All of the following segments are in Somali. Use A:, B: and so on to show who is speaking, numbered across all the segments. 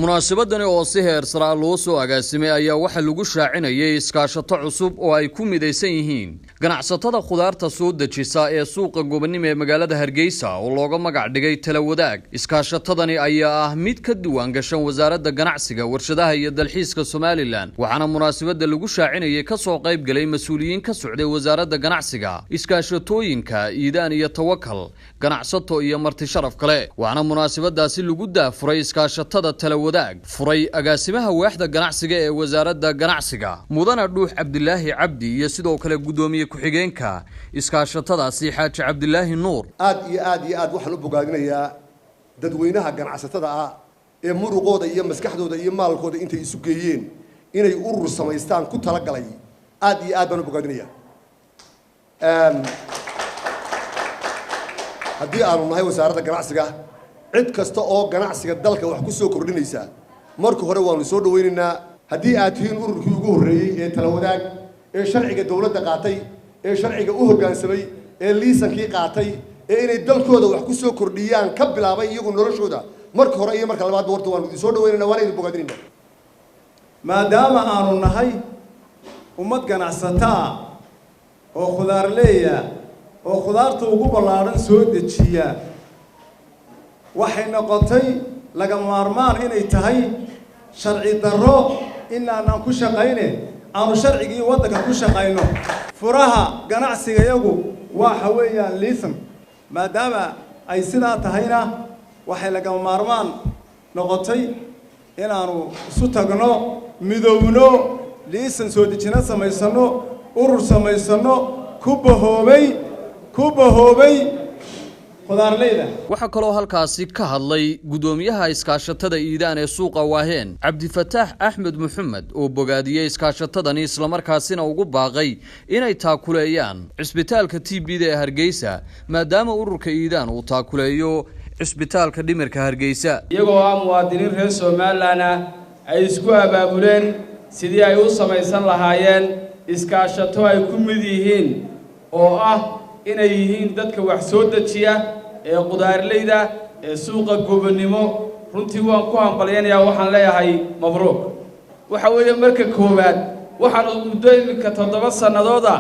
A: munaasabadani oo si heer sare loo soo agaasimay ayaa waxa lagu shaacinayay iskaashato cusub oo ay ku midaysan yihiin ganacsatada khudaarta soo dejisa ee suuqa Gobonimo ee magaalada Hargeysa oo looga magac dhigay Tala Wadaag. Iskaashatadani ayaa ah mid ka duwan gashan wasaaradda ganacsiga, warshadaha iyo dalxiiska Somaliland, waxaana munaasabada lagu shaacinayay ka soo qayb galay mas'uuliyiin ka socday wasaaradda ganacsiga, iskaashatooyinka Iidaan iyo Tawakkal, ganacsato iyo marti sharaf kale. Waxaana munaasabadaasi lagu daafuray iskaashatada Tala Wadaag furay agaasimaha waaxda ganacsiga ee wasaaradda ganacsiga mudana Dhuux Cabdilaahi Cabdi iyo sidoo kale gudoomiye ku-xigeenka iskaashatadaasi Xaaji Cabdilaahi Nuur.
B: aad waxaan u bogaadinayaa dadweynaha ganacsatada ah ee muruqooda iyo maskaxdooda iyo maalkooda intay isu geeyeen inay urur samaystaan ku tala galay. aad baan u bogaadinayaa haddii aanu nahay wasaaradda ganacsiga cid kasta oo ganacsiga dalka wax ku soo kordhinaysa marka hore waanu soo dhaweynaynaa. haddii aad tihiin ururkii ugu horeeyay ee Tala Wadaag ee sharciga dawladda qaatay ee sharciga u hoggaansamay ee liisankii qaatay ee inay dalkooda wax ku soo kordhiyaan ka bilaabay iyagu noloshooda marka hore iyo marka labaad warta waanu soo dhaweynaynaa waana idin bogaadinaynaa.
C: maadaama aanu nahay ummad ganacsataa oo khudaarleeya oo khudaarta ugu ballaaran soo dejiya waxay noqotay laga maarmaan inay tahay sharci darro inaan ku shaqayne aanu sharcigii waddanka ku shaqayno. furaha ganacsiga iyagu waxa weeyaan liisan, maadaama ay sidaa tahayna waxay laga maarmaan noqotay inaanu isu tagno midowno liisan soo dejina samaysano urur samaysano ku bahoobay
A: waxa kaloo halkaasi ka hadlay gudoomiyaha iskaashatada Iidaan ee suuqa Waaheen Cabdifataax Axmed Maxamed oo bogaadiyay iskaashatadani isla markaasina ugu baaqay inay taakuleeyaan cisbitaalka TBda ee Hargeysa maadaama ururka Iidaan uu taakuleeyo cisbitaalka dhimirka Hargeysa.
D: iyagoo ah muwaadiniin reer Somaliland ay isku abaabuleen sidii ay u samaysan lahaayeen iskaashato ay ku mid yihiin oo ah inay yihiin dadka wax soo dejiya ee qudaarleyda ee suuqa Gobonimo. runtii waan ku hambalyeeyaa, waxaan leeyahay mabruuq. waxa weeye marka koowaad waxaan muddo imika 7 sanadooda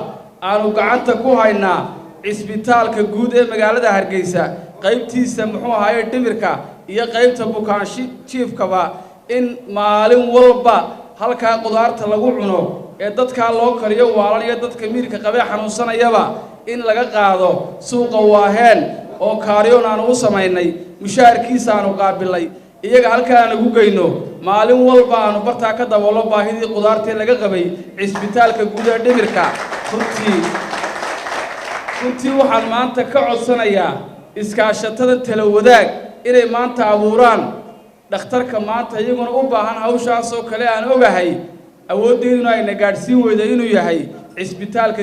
D: aanu gacanta ku haynaa cisbitaalka guud ee magaalada Hargeysa qaybtiisa muxuu ahaayay dhimirka iyo qaybta bukaashi jiifkaba in maalin walba halka qudaarta lagu cuno ee dadka loo kariyo waalal iyo dadka miirka qabay xanuunsanayaba in laga qaado suuqa Waaheen oo kaariyoon aan u sameynay mushaarkiisa aanu qaabilay iyaga halka aan ugu geyno maalin walba aanu bartaa ka daboolo baahidii qudaartii laga qabay cisbitaalka guud ee dhimirka. runtii waxaan maanta ka codsanayaa iskaashatada Tala Wadaag inay maanta abuuraan dhakhtarka maanta iyaguna u baahan hawshaas oo kale aan ogahay awooddeeduna ayna gaadhsiin weyda inuu yahay cisbitaalka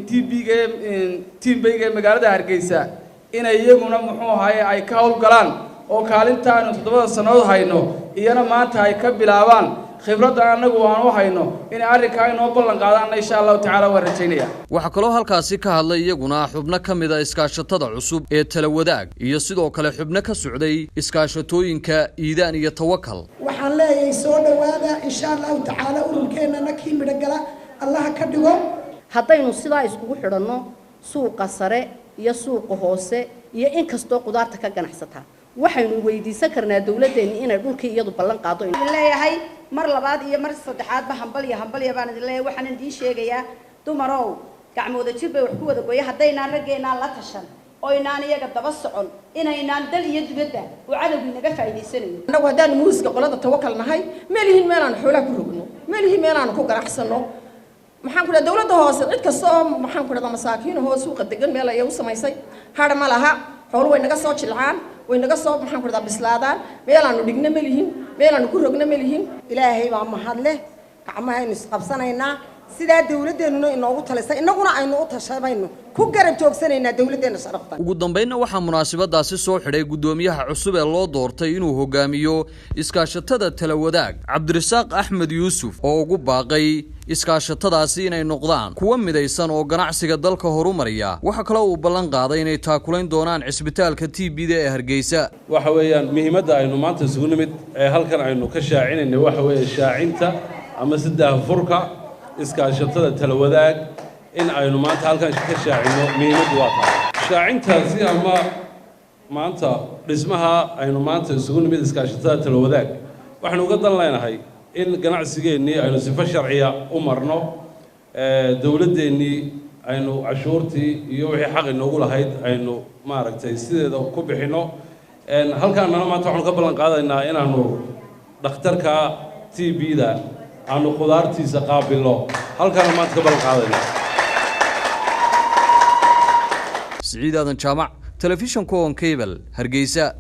D: TBga ee magaalada Hargeysa inay iyaguna muxuu ahaayay ay ka howlgalaan oo kaalintaan 7 sanadood hayno iyana maanta ay ka bilaabaan khibradda anagu aan u hayno in arrinka ay noo ballan qaadaan insha Allah taala waan rajaynayaa.
A: waxa kaloo halkaasi ka hadlay iyaguna xubno ka mid ah iskaashatada cusub ee Tala Wadaag iyo sidoo kale xubno ka socday iskaashatooyinka Iidaan iyo Tawakkal.
E: waxaan leeyahay soo dhawaada insha Allah taala ururkeenana kii midagala Allah ka dhigo.
F: haddaynu sidaa iskugu xidhanno suuqa sare iyo suuqa hoose iyo in kastoo qudaarta ka ganacsata waxaynu weydiisan karnaa dawladdeena inay dhulkii iyadu ballan qaado.
G: leeyahay mar labaad iyo mar saddexaad ba hambal baan idin leeyahay. waxaan idin sheegayaa dumarow gacmooda jir bay wax ku wada gooyay haddaynaan raggeennaan la tashan oo inaan iyaga daba socon inaynaan dal iyo dibadda oo cadowgii naga faa'iidaysanayo.
H: annagu haddaan muuska qolada Tawakkal nahay meelihiin meelaan xoolaha ku rogno meelihiin meelaan ku ganacsano maxaan ku dhahay dawladda hoose cid kasta oo maxaan ku dhahay masaakiin oo suuqa degan meel ay u samaysay har ma laha xoolo way naga soo jilcaan way naga soo maxaan ku dhahay bislaadaan meelaanu dhigna meelihiin meelaanu ku rogna meelihiin.
E: ilaahay baa mahad leh gacmahaynu isqabsanaynaa
I: sidaa dawladdeennuna inoogu talisay innaguna aynu u tashabayno ku garab joogsanaynaa dawladdeena sharafta
A: ugu dambeynna waxaa munaasabadaasi soo xidhay gudoomiyaha cusub ee loo doortay inuu hogaamiyo iskaashatada talawadaag Cabdirasaaq Axmed Yuusuf oo ugu baaqay iskaashatadaasi inay noqdaan kuwa midaysan oo ganacsiga dalka horumariya waxa kale uu ballan qaaday inay taakulayn doonaan cisbitaalka TBda ee Hargeysa
J: waxa weeyaan muhiimadda aynu maanta isugu nimid ee halkan aynu ka shaacinayno waxa weeye shaacinta ama saddex furka iskaashatada talawadaag in aynu maanta halkan ka shaacino muhiimaddu waa tahay shaacintaasi ama maanta dhismaha aynu maanta isugu nimid iskaashatada talawadaag waxaanu uga dan leenahay in ganacsigeennii aynu sifo sharciya u marno dawladdeennii aynu cashuurtii iyo wixii xaq inoogu lahayd aynu maaragtay sideeda ku bixinno halkaanana maanta waxaanu ka ballan qaadaynaa inaanu dhakhtarka TBda aanu khudaartiisa qaabilno halkaana maanta ka ballan qaadaynaa
A: Siciid Aadan Jaamac Telefishan Koon Cable Hargeysa